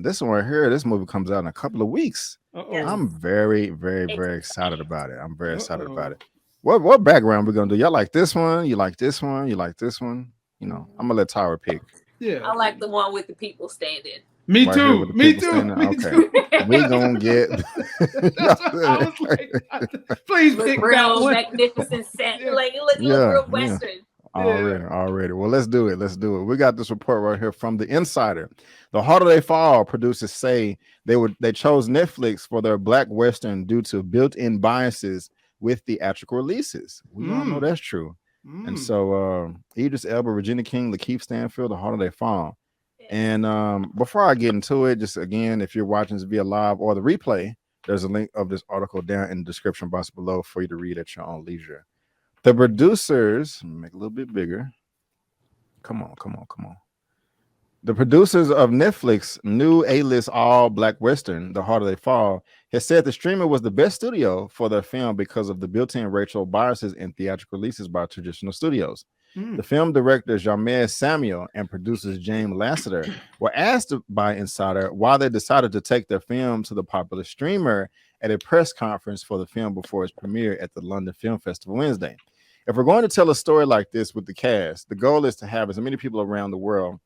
this one right here, this movie comes out in a couple of weeks. Yes. I'm very, very, very excited about it. I'm very excited Uh-oh. about it. What background we gonna do? Y'all like this one? You like this one? You like this one? You know, I'm gonna let Tyra pick. Yeah. I like the one with the people standing. Me Right here too. with the Me people too. standing. Me Okay. too. We gonna get. That's what I was like, please Look pick that real one. magnificent set. Yeah. Like it look Yeah, real yeah. western. Already. Well, let's do it. We got this report right here from the Insider. The Harder They Fall producers say they chose Netflix for their Black Western due to built-in biases with theatrical releases. We all know that's true. And so Idris Elba, Regina King, Lakeith Stanfield, The Harder They Fall. And before I get into it, just again, if you're watching this via live or the replay, there's a link of this article down in the description box below for you to read at your own leisure. The producers, make it a little bit bigger. Come on. The producers of Netflix new A-list all-black Western, The Harder They Fall, has said the streamer was the best studio for their film because of the built-in racial biases in theatrical releases by traditional studios. The film director Jamez Samuel and producers James Lasseter were asked by Insider why they decided to take their film to the popular streamer at a press conference for the film before its premiere at the London Film Festival Wednesday. If we're going to tell a story like this with the cast, the goal is to have as many people around the world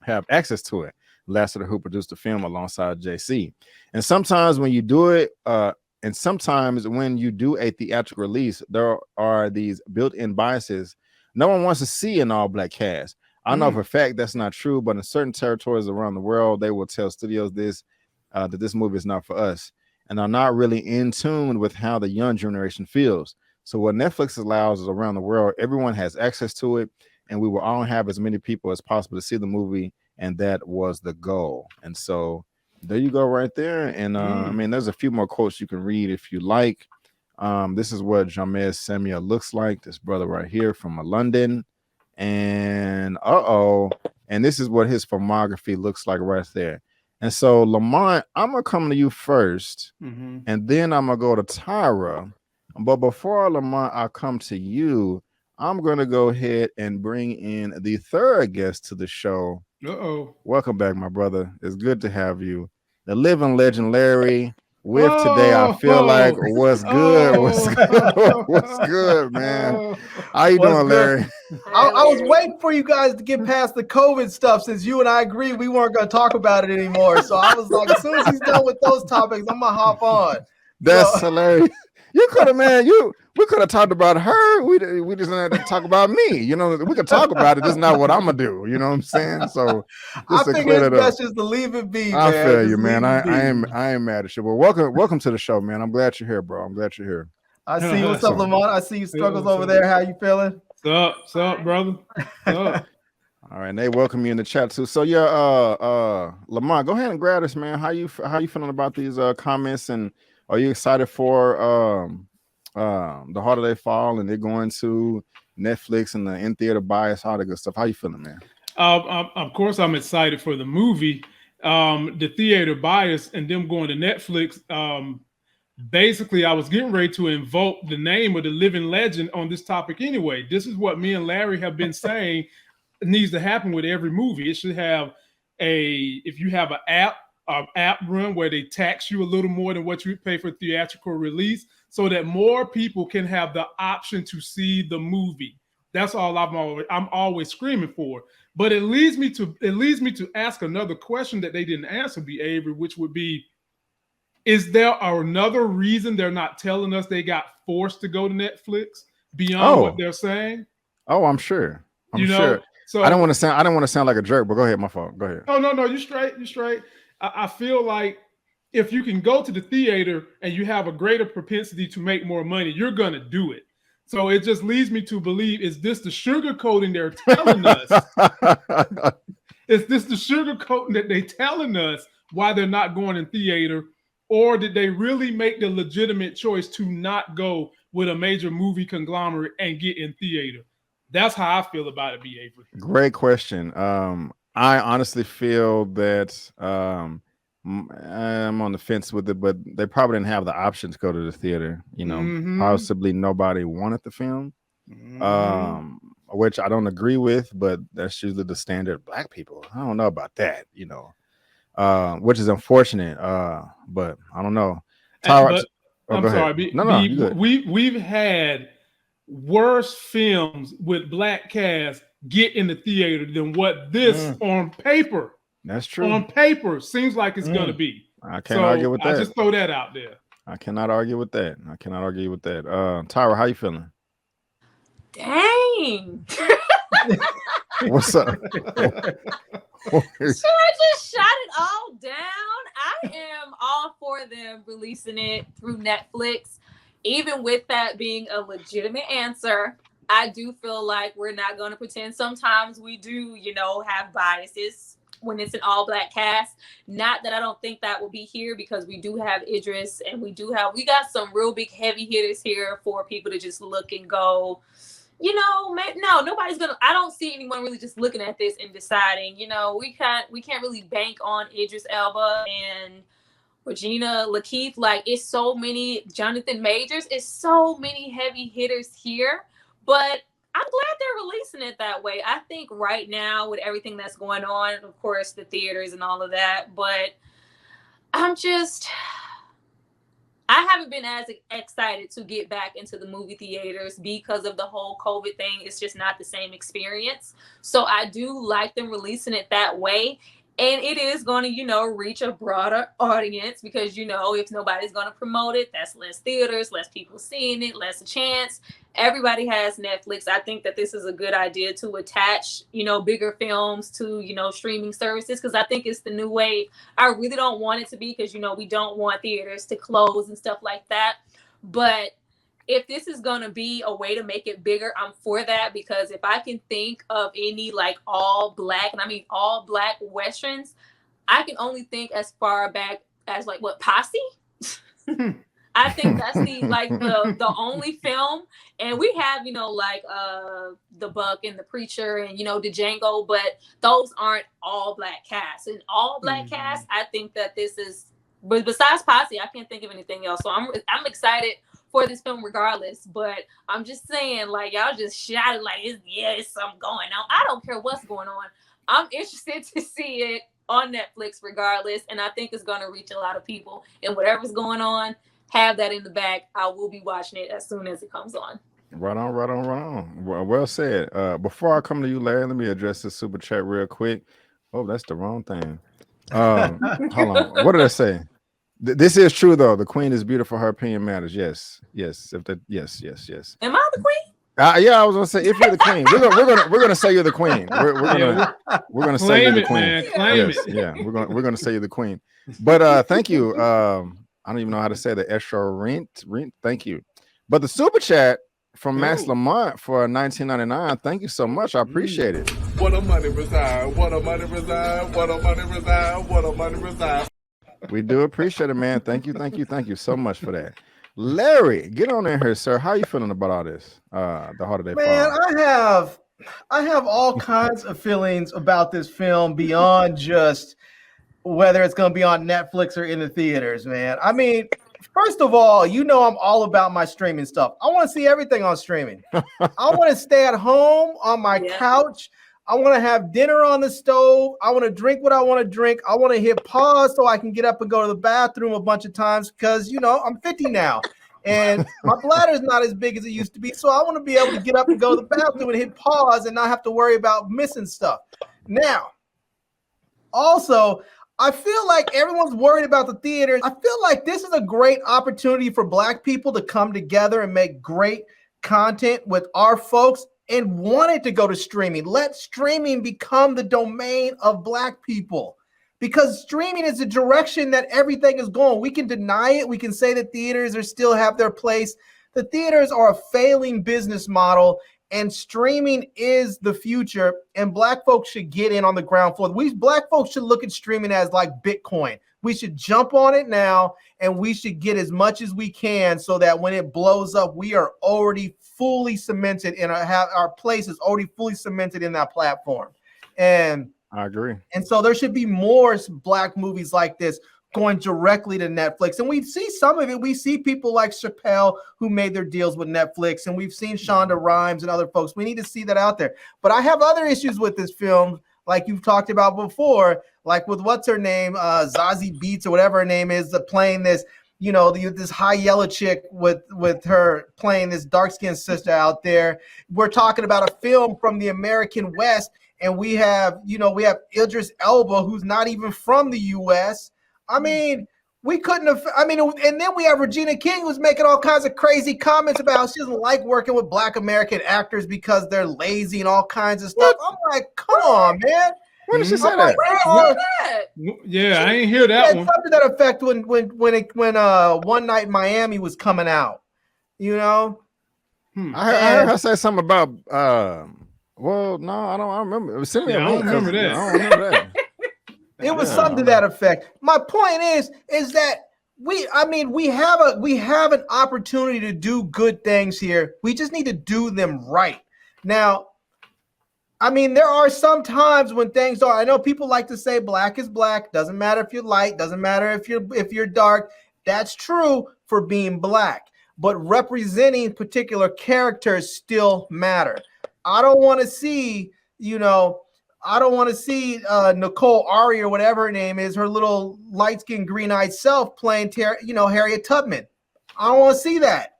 have access to it. Lasseter, who produced the film alongside JC. And sometimes when you do it, and sometimes when you do a theatrical release, there are these built-in biases no one wants to see an all-black cast. I know for a fact that's not true, but in certain territories around the world, they will tell studios this that this movie is not for us, and are not really in tune with how the young generation feels. So what Netflix allows is around the world, everyone has access to it, and we will all have as many people as possible to see the movie, and that was the goal. And so there you go right there. And I mean, there's a few more quotes you can read if you like. This is what Jamez Samuel looks like, this brother right here from London. And and this is what his filmography looks like right there. And so Lamont, I'm gonna come to you first, and then I'm gonna go to Tyra. But before Lamont, I come to you, I'm gonna go ahead and bring in the third guest to the show. Welcome back, my brother. It's good to have you. The living legend Larry. With today, I feel like what's good, what's good, man. How you doing, Larry? I was waiting for you guys to get past the COVID stuff since you and I agreed we weren't going to talk about it anymore. So I was like, as soon as he's done with those topics, I'm gonna hop on. That's hilarious. You could have, man. We could have talked about her. We just didn't have to talk about me. You know, we could talk about it. This is not what I'm gonna do. You know what I'm saying? So I think it's best just to leave it be. I feel you, man. I ain't mad at you. Well, welcome to the show, man. I'm glad you're here, bro. I'm glad you're here. I see. What's up, Lamont? I see you struggles over there. How you feeling? What's up, brother? What's up? All right, and they welcome you in the chat too. So yeah, Lamont, go ahead and grab us, man. How you feeling about these comments, and are you excited for The Harder They Fall, and they're going to Netflix and the in-theater bias, all that good stuff? How you feeling, man? Of course, I'm excited for the movie, the theater bias, and them going to Netflix. Basically, I was getting ready to invoke the name of the living legend on this topic anyway. This is what me and Larry have been saying needs to happen with every movie. It should have if you have an app run where they tax you a little more than what you pay for theatrical release, so that more people can have the option to see the movie. That's all I'm always screaming for. But it leads me to ask another question that they didn't answer, B. Avery, which would be, is there another reason they're not telling us they got forced to go to Netflix beyond what they're saying? Oh, I'm sure. I'm sure. Know, so I don't want to sound like a jerk, but go ahead. My fault. Go ahead. Oh, no, you're straight. You're straight. I feel like if you can go to the theater and you have a greater propensity to make more money, you're going to do it. So it just leads me to believe, is this the sugarcoating they're telling us? Is this the sugarcoating that they're telling us why they're not going in theater? Or did they really make the legitimate choice to not go with a major movie conglomerate and get in theater? That's how I feel about it, B. Avery. Great question. I honestly feel that I'm on the fence with it, but they probably didn't have the option to go to the theater. You know, possibly nobody wanted the film, which I don't agree with, but that's usually the standard. Black people, I don't know about that, you know. which is unfortunate. But I don't know. But Oh, I'm go ahead. sorry. No, you good. We've had worse films with black cast get in the theater than what this on paper. That's true. On paper seems like it's gonna be. I can't argue with that. I just throw that out there. I cannot argue with that. Tyra, how you feeling? Dang. What's up? Should I just shut it all down? I am all for them releasing it through Netflix. Even with that being a legitimate answer, I do feel like we're not going to pretend. Sometimes we do, have biases when it's an all-black cast. Not that I don't think that will be here, because we do have Idris, and we got some real big heavy hitters here for people to just look and go, no, nobody's gonna. I don't see anyone really just looking at this and deciding. We can't really bank on Idris Elba and Regina Lakeith. Like, it's so many Jonathan Majors. It's so many heavy hitters here, but I'm glad they're releasing it that way. I think right now, with everything that's going on, of course, the theaters and all of that, but I haven't been as excited to get back into the movie theaters because of the whole COVID thing. It's just not the same experience. So I do like them releasing it that way. And it is going to, reach a broader audience because, if nobody's going to promote it, that's less theaters, less people seeing it, less a chance. Everybody has Netflix. I think that this is a good idea to attach, bigger films to, streaming services, because I think it's the new wave. I really don't want it to be, because, we don't want theaters to close and stuff like that. But if this is going to be a way to make it bigger, I'm for that, because if I can think of any all black, and I mean all black Westerns, I can only think as far back as Posse? I think that's the only film. And we have, The Buck and The Preacher and, the Django, but those aren't all black casts. And all black cast, I think that this is, but besides Posse, I can't think of anything else. So I'm excited for this film regardless, but I'm just saying, y'all just shouted it's something going on. I don't care what's going on. I'm interested to see it on Netflix regardless, and I think it's going to reach a lot of people. And whatever's going on, have that in the back. I will be watching it as soon as it comes on. Right on. Well said. Before I come to you, Larry, let me address this super chat real quick. Oh, that's the wrong thing. Hold on. What did I say? This is true though. The queen is beautiful. Her opinion matters. Yes. Yes. Am I the queen? Yeah, I was gonna say, if you're the queen, we're gonna say you're the queen. We're gonna say you're the queen. Man, claim it. Yeah, we're gonna say you're the queen. But thank you. I don't even know how to say the extra rent. Thank you. But the super chat from Max Lamont for $19.99. Thank you so much. I appreciate it. What a money reside. What a money reside. What a money reside. What a money reside. We do appreciate it, man. Thank you so much for that. Larry, get on in here, sir. How you feeling about all this? The holiday Man, fall? I have all kinds of feelings about this film beyond just whether it's going to be on Netflix or in the theaters, man. I mean, first of all, I'm all about my streaming stuff. I want to see everything on streaming. I want to stay at home on my couch. I want to have dinner on the stove. I want to drink what I want to drink. I want to hit pause so I can get up and go to the bathroom a bunch of times because, I'm 50 now and my bladder is not as big as it used to be. So I want to be able to get up and go to the bathroom and hit pause and not have to worry about missing stuff. Now, also, I feel like everyone's worried about the theaters. I feel like this is a great opportunity for Black people to come together and make great content with our folks and wanted to go to streaming. Let streaming become the domain of Black people, because streaming is the direction that everything is going. We can deny it. We can say that theaters still have their place. The theaters are a failing business model, and streaming is the future, and Black folks should get in on the ground floor. Black folks should look at streaming as like Bitcoin. We should jump on it now, and we should get as much as we can so that when it blows up, we are already fully cemented in our place is already fully cemented in that platform. And I agree. And so there should be more Black movies like this going directly to Netflix. And we see some of it. We see people like Chappelle who made their deals with Netflix, and we've seen Shonda Rhimes and other folks. We need to see that out there. But I have other issues with this film, like you've talked about before, like with what's her name, Zazie Beetz or whatever her name is, playing this, you know, this high yellow chick with her playing this dark skinned sister out there. We're talking about a film from the American West, and we have Idris Elba, who's not even from the U.S. I mean, we couldn't have. I mean, and then we have Regina King, who's making all kinds of crazy comments about how she doesn't like working with Black American actors because they're lazy and all kinds of stuff. I'm like, come on, man. When did she say Like, that? Yeah, I ain't hear that one. Something to that effect when One Night in Miami was coming out, you know. I heard her say something about. Well, no, I don't remember. I don't remember that. I don't remember that. It was something to that effect. My point is that we have an opportunity to do good things here. We just need to do them right. Now, I mean, there are some times when things are. I know people like to say black is black. Doesn't matter if you're light. Doesn't matter if you're dark. That's true for being black. But representing particular characters still matter. I don't want to see, Nicole Ari or whatever her name is, her little light-skinned, green-eyed self playing, Harriet Tubman. I don't want to see that.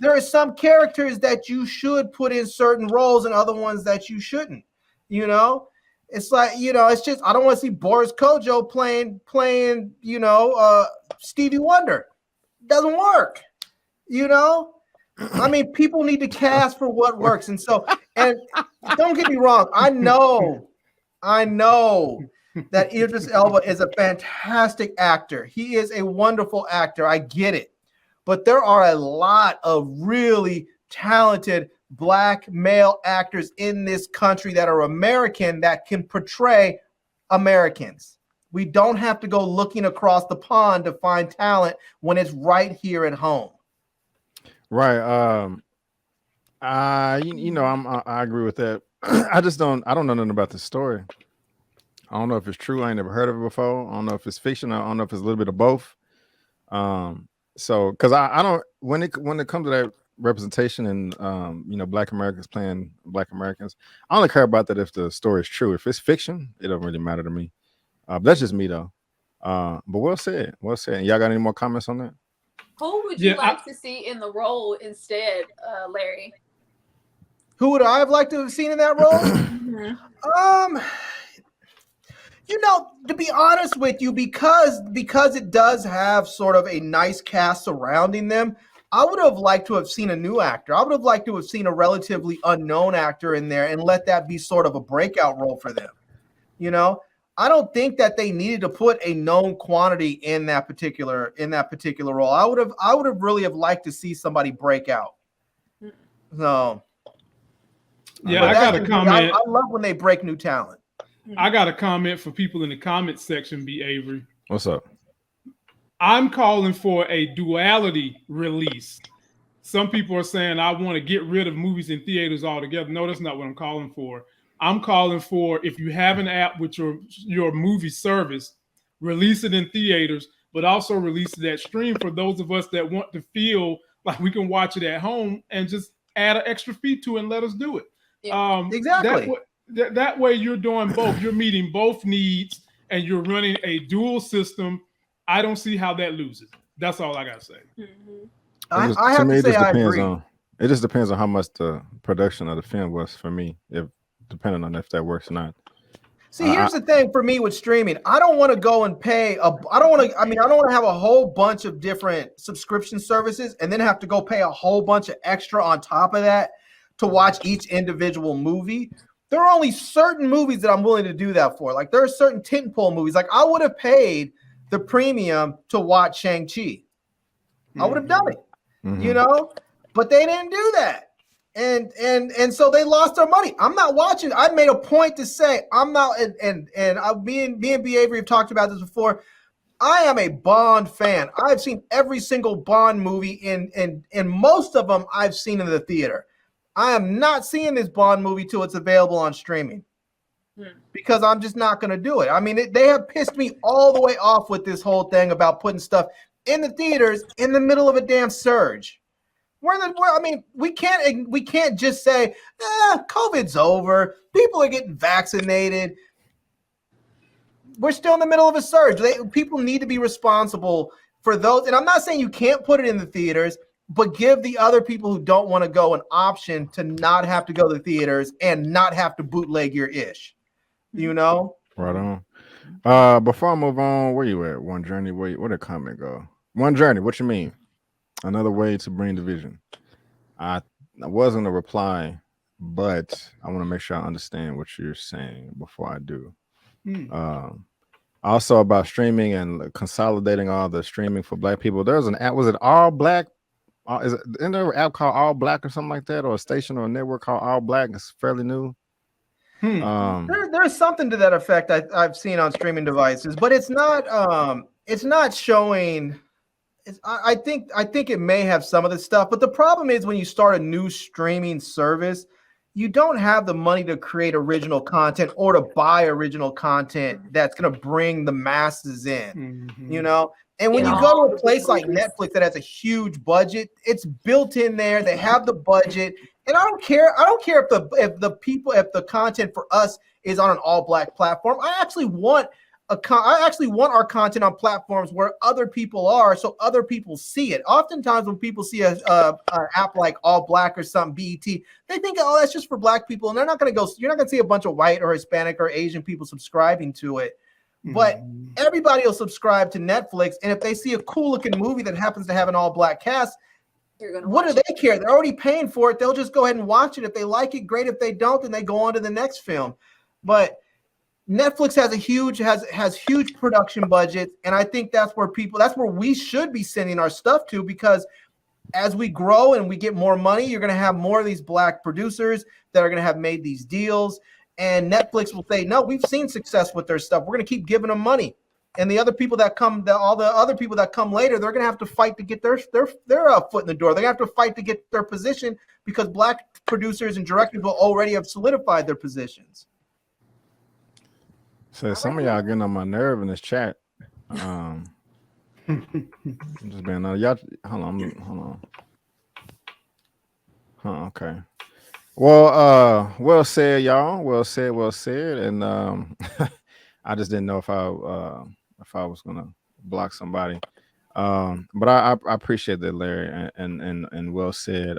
There are some characters that you should put in certain roles and other ones that you shouldn't. It's like, it's just, I don't want to see Boris Kojo playing, Stevie Wonder. Doesn't work. I mean, people need to cast for what works. And don't get me wrong. I know that Idris Elba is a fantastic actor. He is a wonderful actor. I get it. But there are a lot of really talented Black male actors in this country that are American that can portray Americans. We don't have to go looking across the pond to find talent when it's right here at home. Right. I agree with that. I don't know nothing about the story. I don't know if it's true. I ain't never heard of it before. I don't know if it's fiction. I don't know if it's a little bit of both. So because I don't, when it comes to that representation and Black Americans playing Black Americans, I only care about that if the story is true. If it's fiction, it doesn't really matter to me. That's just me though. But well said. Y'all got any more comments on that? Who would you like to see in the role instead, Larry? Who would I have liked to have seen in that role? To be honest with you, because it does have sort of a nice cast surrounding them, I would have liked to have seen a new actor. I would have liked to have seen a relatively unknown actor in there and let that be sort of a breakout role for them. I don't think that they needed to put a known quantity in that particular role. I would have really liked to see somebody break out. So yeah, I got a comment. I love when they break new talent. I got a comment for people in the comment section, B. Avery. What's up? I'm calling for a duality release. Some people are saying I want to get rid of movies in theaters altogether. No, that's not what I'm calling for. I'm calling for, if you have an app with your movie service, release it in theaters, but also release it at stream for those of us that want to feel like we can watch it at home and just add an extra fee to it and let us do it. Yeah. Exactly. That way you're doing both. You're meeting both needs and you're running a dual system. I don't see how that loses. That's all I got to say. Mm-hmm. I have to say I agree. It just depends on how much the production of the film was for me, depending on if that works or not. See, here's the thing for me with streaming. I don't want to go and pay. I don't want to have a whole bunch of different subscription services and then have to go pay a whole bunch of extra on top of that to watch each individual movie. There are only certain movies that I'm willing to do that for. Like there are certain tentpole movies. Like I would have paid the premium to watch Shang-Chi. I would have done it, but they didn't do that. And so they lost their money. I'm not watching. I made a point to say I'm not, and me and B. Avery have talked about this before. I am a Bond fan. I've seen every single Bond movie, and most of them I've seen in the theater. I am not seeing this Bond movie till it's available on streaming because I'm just not going to do it. I mean, they have pissed me all the way off with this whole thing about putting stuff in the theaters in the middle of a damn surge. We can't just say, COVID's over. People are getting vaccinated. we're still in the middle of a surge. People need to be responsible for those. And I'm not saying you can't put it in the theaters, but give the other people who don't want to go an option to not have to go to the theaters and not have to bootleg your ish. You know? Right on. Before I move on, where you at? One Journey, where did comment go? One Journey, what you mean? Another way to bring division. I wasn't a reply, but I want to make sure I understand what you're saying before I do. Also about streaming and consolidating all the streaming for Black people. There's an app. Was it All Black? Isn't there an app called All Black or something like that, or a station or a network called All Black? It's fairly new. There's something to that effect I've seen on streaming devices, but it's not showing. I think it may have some of the stuff, but the problem is when you start a new streaming service, you don't have the money to create original content or to buy original content that's going to bring the masses in, you know? And when you go to a place like Netflix that has a huge budget, it's built in there. They have the budget. And I don't care if the content for us is on an all Black platform. I actually want our content on platforms where other people are, so other people see it. Oftentimes when people see an app like All Black or something, BET, they think, oh, that's just for Black people. And you're not going to see a bunch of white or Hispanic or Asian people subscribing to it. But everybody will subscribe to Netflix. And if they see a cool looking movie that happens to have an all Black cast, what do they care? They're already paying for it. They'll just go ahead and watch it. If they like it, great. If they don't, then they go on to the next film. But Netflix has huge production budgets, and I think that's where we should be sending our stuff to, because as we grow and we get more money, you're going to have more of these Black producers that are going to have made these deals, and Netflix will say, no, we've seen success with their stuff. We're going to keep giving them money. And the other people that come, all the other people that come later, they're going to have to fight to get their foot in the door. They're going to have to fight to get their position, because Black producers and directors will already have solidified their positions. So some of y'all getting on my nerve in this chat. I'm just being y'all. Hold on. Okay. Well said, y'all. Well said. And I just didn't know if I was gonna block somebody. But I appreciate that, Larry, and well said.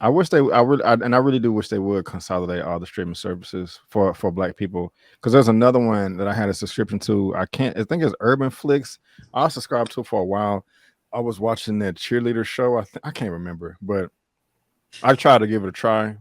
I really do wish they would consolidate all the streaming services for Black people, because there's another one that I had a subscription to. I think it's Urban Flix. I subscribed to for a while. I was watching that cheerleader show. I can't remember, but I tried to give it a try.